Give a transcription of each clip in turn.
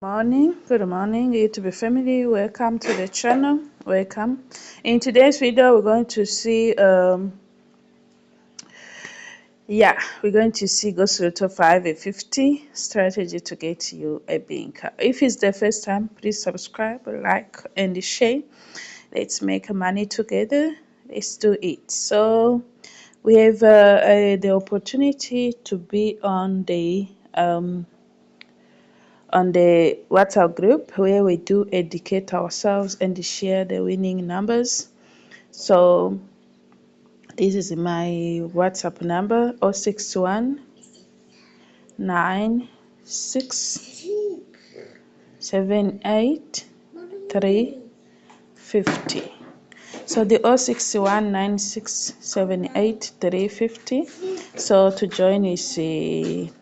Good morning YouTube family. Welcome to the channel. Welcome. In today's video, we're going to see Goslotto 5 a 50 strategy to get you a bank. If it's the first time, please subscribe, like, and share. Let's make money together. Let's do it. So we have the opportunity to be on the WhatsApp group where we do educate ourselves and share the winning numbers. So this is my WhatsApp number 061 96 78 350. So the 061 96 78 350. So to join is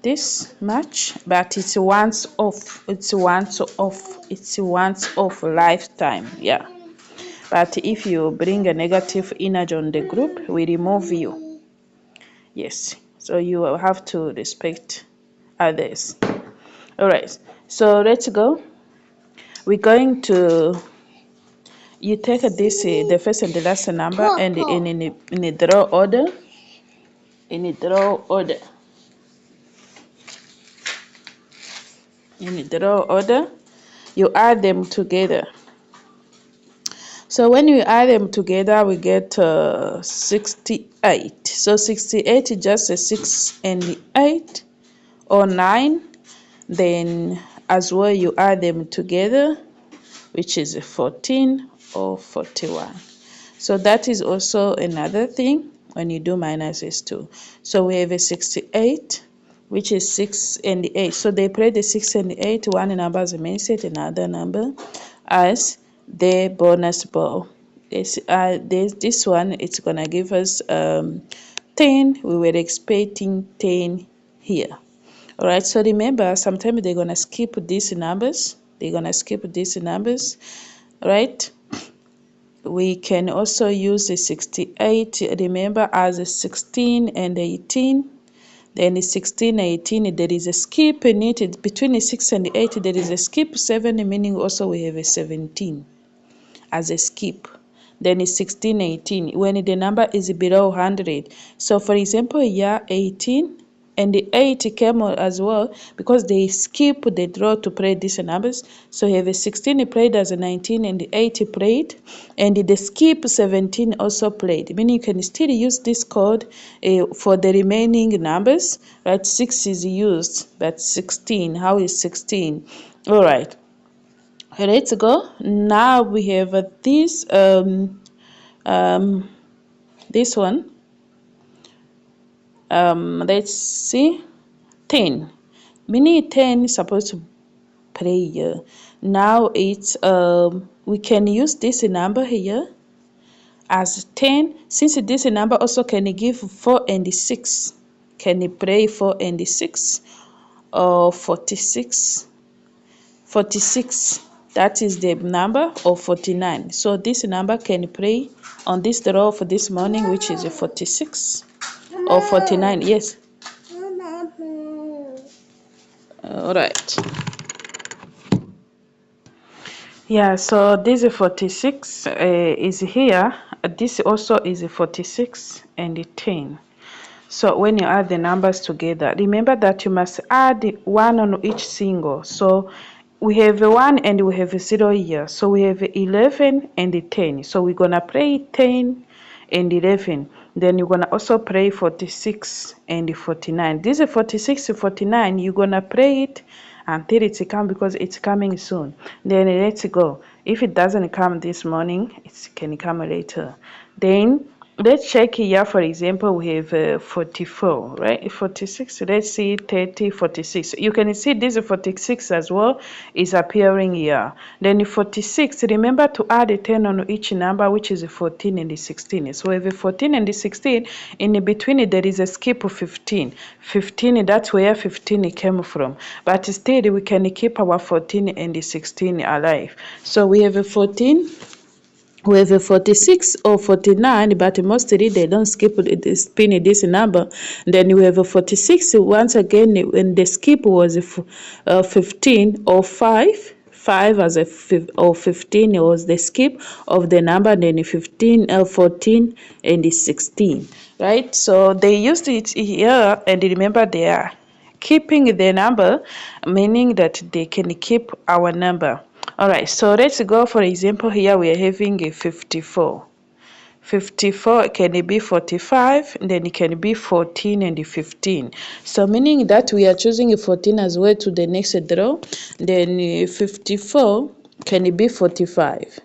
this match, but it's once off. It's once off. It's once off lifetime. Yeah. But if you bring a negative energy on the group, we remove you. Yes. So you will have to respect others. All right. So let's go. We're going to you take this the first and the last number and in a draw order. In a draw order. In a draw order, you add them together. So when you add them together, we get 68. So 68 is just a 6 and 8 or 9. Then as well you add them together, which is a 14 or 41. So that is also another thing when you do minuses too. So we have a 68, which is 6 and 8. So they play the 6 and 8, one number as a main set, another number as the bonus ball. This one, it's going to give us 10. We were expecting 10 here. All right, so remember, sometimes they're going to skip these numbers. Right? We can also use the 68, remember, as a 16 and 18. Then the 16 and 18, there is a skip in it. Between the 6 and the 8, there is a skip 7, meaning also we have a 17 as a skip. Then it's 16, 18, when the number is below 100. So for example, here 18 and the 8 came as well because they skip the draw to play these numbers. So you have a 16 played as a 19 and the 8 played, and the skip 17 also played, meaning you can still use this code for the remaining numbers, right? 6 is used, but 16, how is 16? All right. Let's go. Now we have this one. Let's see, 10. Meaning 10 is supposed to play here. Now it's we can use this number here as 10, since this number also can give 4 and 6. Can you play 4 and 6 or 46? 46, that is the number of 49. So this number can play on this draw for this morning, which is a 46 or 49. Yes. All right. Yeah, so this is 46 is here. This also is a 46 and a 10. So when you add the numbers together, remember that you must add 1 on each single. So we have a 1 and we have a 0 here. So we have 11 and a 10. So we're going to play 10 and 11. Then you're going to also play 46 and 49. This is 46 to 49. You're going to play it until it comes, because it's coming soon. Then let's go. If it doesn't come this morning, it can come later. Then let's check here. For example, we have 44, right? 46. Let's see 30, 46. You can see this 46 as well is appearing here. Then 46, remember to add a 10 on each number, which is 14 and 16. So we have 14 and 16. In between, there is a skip of 15. 15, that's where 15 came from. But still, we can keep our 14 and 16 alive. So we have a 14 we have a 46 or 49, but mostly they don't skip spin this number. Then we have a 46 once again when the skip was 15 or 5 as a or 15 was the skip of the number, then 15 14 and 16, right? So they used it here, and remember they are keeping the number, meaning that they can keep our number. All right, so let's go. For example, here we are having a 54. 54 can be 45, then it can be 14 and 15. So meaning that we are choosing 14 as well to the next draw. Then 54 can be 45.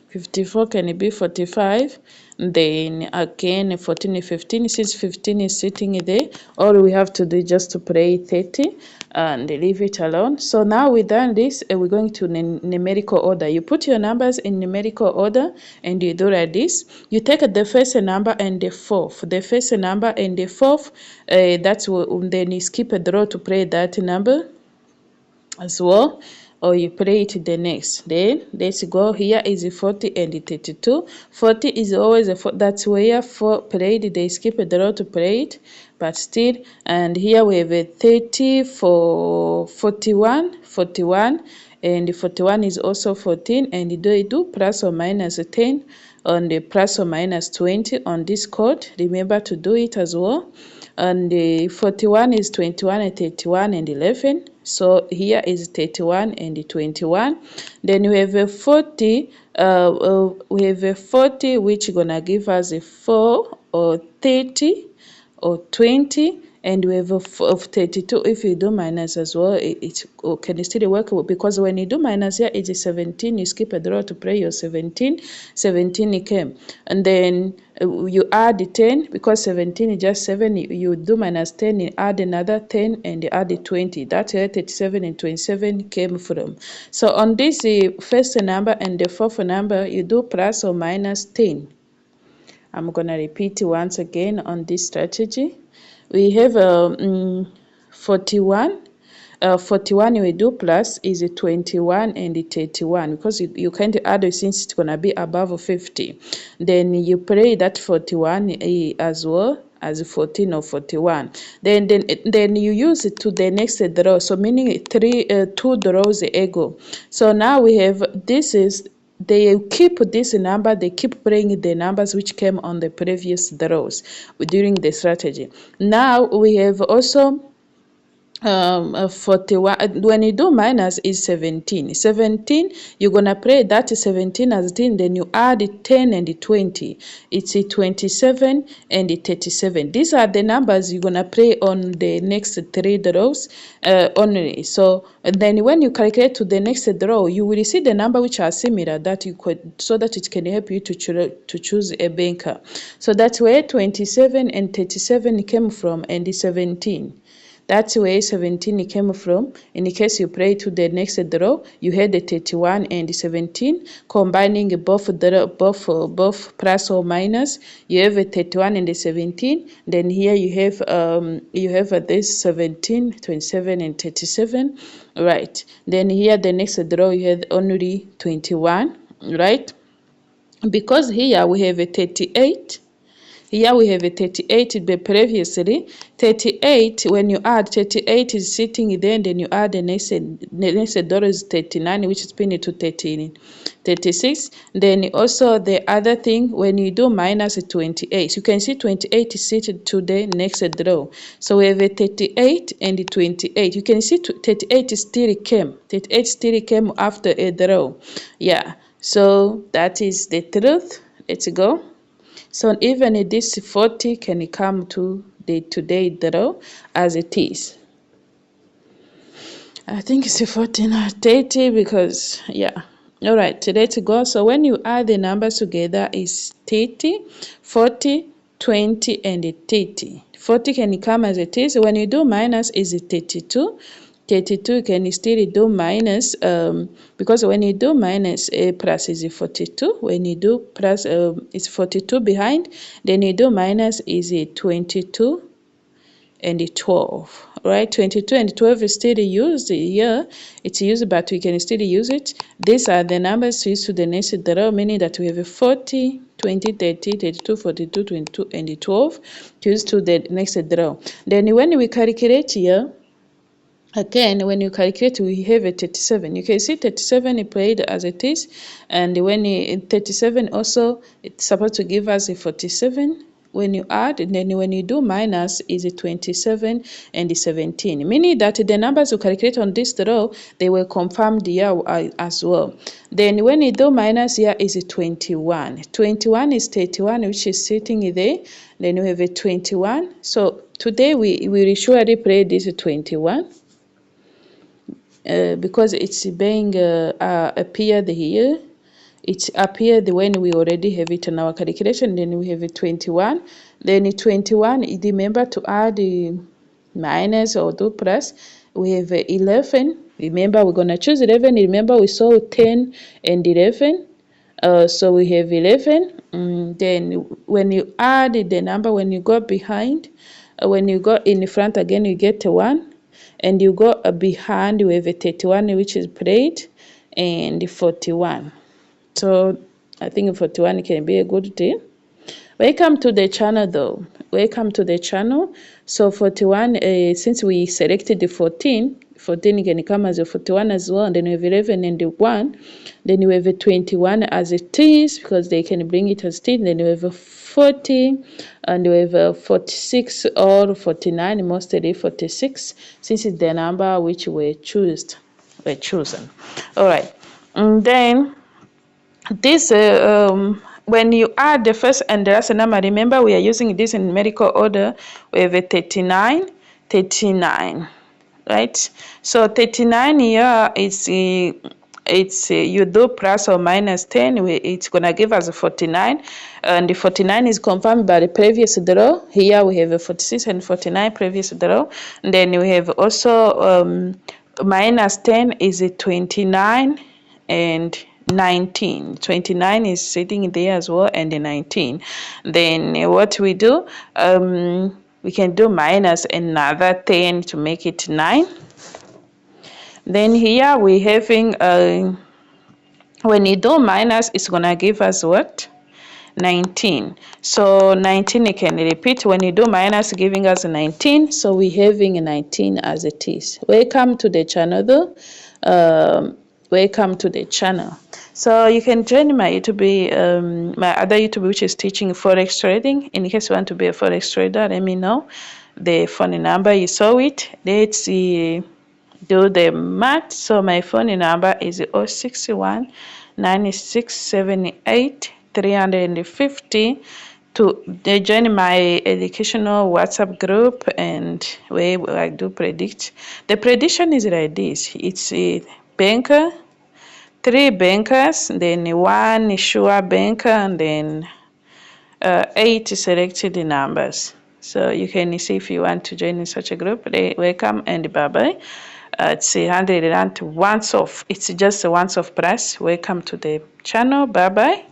54 can be 45, then again 14 and 15. Since 15 is sitting there, all we have to do is just to play 30 and leave it alone. So now we've done this, we're going to numerical order. You put your numbers in numerical order and you do like this. You take the first number and the fourth, the first number and the fourth, that's what, then you skip a draw to play that number as well, or you play it the next. Then let's go. Here is 40 and 32. 40 is always that's where 4 played, they skip a draw to play it, but still. And here we have a 30 for 41, and 41 is also 14, and they do plus or minus 10 on the plus or minus 20 on this code. Remember to do it as well. And the 41 is 21 and 31 and 11. So here is 31 and 21. Then we have a 40. We have a 40 which gonna give us a 4 or 30 or 20, and we have of 32. If you do minus as well, it can still work, because when you do minus here it is 17, you skip a draw to play your 17. 17 came, and then you add 10, because 17 is just 7. You do minus 10, you add another 10 and you add 20. That's where 37 and 27 came from. So on this first number and the fourth number, you do plus or minus 10. I'm going to repeat once again on this strategy. We have 41. 41 we do plus is 21 and 31, because you can't add since it's going to be above 50. Then you play that 41 as well as 14 or 41. Then you use it to the next draw. So meaning 2 draws ago. So now we have, this is, they keep this number, they keep playing the numbers which came on the previous draws during the strategy. Now we have also 41. When you do minus is 17. You're gonna play that 17 as 10, then you add 10 and 20. It's 27 and 37. These are the numbers you're gonna play on the next 3 draws only. So then when you calculate to the next draw, you will see the number which are similar, that you could, so that it can help you to choose a banker. So that's where 27 and 37 came from, and the 17. That's where 17 came from. In case you play to the next draw, you had the 31 and 17, combining both plus or minus. You have a 31 and 17. Then here you have this 17, 27 and 37, right? Then here the next draw you had only 21, right? Because here we have a 38. Here we have a 38, but previously 38, when you add 38 is sitting there, and then you add the next dollar is 39, which is pinned to 36. Then also the other thing, when you do minus 28, you can see 28 is seated to the next draw. So we have a 38 and 28. You can see 38 still came. 38 still came after a draw. Yeah. So that is the truth. Let's go. So even this 40 can come to the today draw as it is. I think it's 14 or 30, because yeah. All right, let's go. So when you add the numbers together is 30, 40, 20 and 30. 40 can come as it is. When you do minus is 32. 32 can still do minus, because when you do minus, a plus is 42. When you do plus, it's 42 behind. Then you do minus is 22 and 12, right? 22 and 12 is still used here. It's used, but we can still use it. These are the numbers used to the next row, meaning that we have 40, 20, 30, 32, 42, 22, and 12 used to the next row. Then when we calculate here, again, when you calculate, we have a 37. You can see 37 played as it is, and when 37 also, it's supposed to give us a 47. When you add, and then when you do minus, is a 27 and the 17, meaning that the numbers you calculate on this row, they were confirmed here as well. Then when you do minus, here is a 21. 21 is 31, which is sitting there. Then we have a 21. So today we will surely play this 21. Because it's being appeared here. It appeared when we already have it in our calculation. Then we have a 21. Then 21, remember to add the minus or do plus. We have 11. Remember, we're going to choose 11. Remember, we saw 10 and 11. So we have 11. Then when you add the number, when you go behind, when you go in front again, you get 1. And you go behind, we have a 31, which is played, and 41. So I think 41 can be a good deal. Welcome to the channel though. Welcome to the channel. So 41, since we selected the 14 can come as a 41 as well, and then we have 11 and the 1. Then we have a 21 as it is, because they can bring it as it is. Then we have a 40, and we have a 46 or 49, mostly 46, since it's the number which were chosen. All right, and then this when you add the first and the last number, remember we are using this in numerical order. We have a 39, right? So 39 here is you do plus or minus 10, it's gonna give us a 49, and the 49 is confirmed by the previous draw. Here we have a 46 and 49 previous draw. And then we have also minus 10 is a 29 and 19. 29 is sitting there as well, and the 19. Then what we do, we can do minus another 10 to make it 9. Then here we having when you do minus, it's gonna give us what? 19. So 19 you can repeat. When you do minus, giving us 19. So we having 19 as it is. Welcome to the channel though. Welcome to the channel. So you can join my YouTube, my other YouTube, which is teaching forex trading. In case you want to be a forex trader, let me know. The phone number, you saw it. Let's see, do the math. So my phone number is 061 9678 350 to join my educational WhatsApp group, and where I do predict. The prediction is like this. It's a banker, 3 bankers, then 1 sure banker, and then 8 selected numbers. So you can see if you want to join in such a group. Welcome and bye-bye. It's 100 once off. It's just a once off price. Welcome to the channel. Bye-bye.